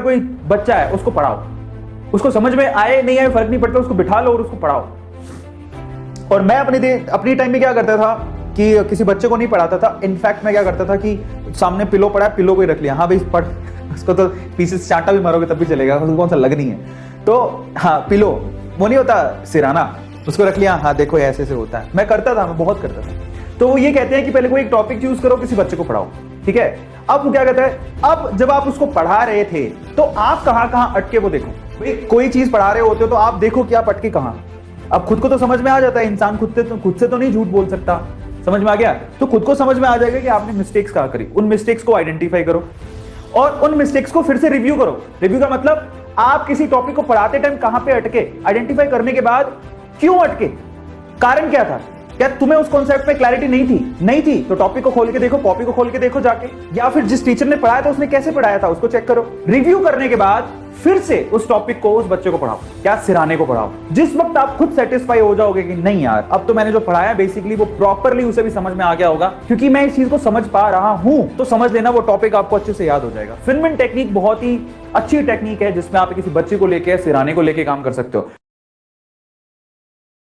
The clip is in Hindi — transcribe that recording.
अगर कोई बच्चा है उसको पढ़ाओ, उसको समझ में आए नहीं आए फर्क नहीं पड़ता, उसको बिठा लो और उसको पढ़ाओ। और मैं अपनी टाइम में क्या करता था कि किसी बच्चे को नहीं पढ़ाता था, इनफैक्ट मैं क्या करता था कि सामने पिलो पड़ा है, पिलो को ही रख लिया, हाँ भाई पढ़, उसको तो पीछे चांटा भी मारोगे तब भी चलेगा, उसको कौन सा लग नहीं है, तो हाँ पिलो वो नहीं होता सिराना, उसको रख लिया, हाँ देखो ऐसे से होता है। मैं करता था, मैं बहुत करता था। तो वो ये कहते हैं कि पहले कोई एक टॉपिक चूज करो, किसी बच्चे को पढ़ाओ, ठीक है। अब वो क्या कहता है, अब जब आप उसको पढ़ा रहे थे तो आप कहां कहां अटके वो देखो। कोई चीज पढ़ा रहे होते हो तो आप देखो कि आप अटके कहां। अब खुद को तो समझ में आ जाता है, इंसान खुद से तो नहीं झूठ बोल सकता, समझ में आ गया। तो खुद को समझ में आ जाएगा कि आपने मिस्टेक्स कहां करी, उन मिस्टेक्स को आइडेंटिफाई करो और उन मिस्टेक्स को फिर से रिव्यू करो। रिव्यू का मतलब आप किसी टॉपिक को पढ़ाते टाइम कहां पे अटके, आइडेंटिफाई करने के बाद क्यों अटके, कारण क्या था, क्या तुम्हें उस कॉन्सेप्ट पे क्लैरिटी नहीं थी तो टॉपिक को खोल के देखो, कॉपी को खोल के देखो जाके, या फिर जिस टीचर ने पढ़ाया था उसने कैसे पढ़ाया था उसको चेक करो। रिव्यू करने के बाद फिर से उस टॉपिक को उस बच्चे को पढ़ाओ, क्या सिराने को पढ़ाओ। जिस वक्त आप खुद सेटिस्फाई हो जाओगे कि नहीं यार अब तो मैंने जो पढ़ाया बेसिकली वो प्रॉपरली उसे भी समझ में आ गया होगा, क्योंकि मैं इस चीज को समझ पा रहा हूं, तो समझ लेना वो टॉपिक आपको अच्छे से याद हो जाएगा। फिनमेन टेक्निक बहुत ही अच्छी टेक्निक है जिसमें आप किसी बच्चे को लेके सिराने को लेके काम कर सकते हो।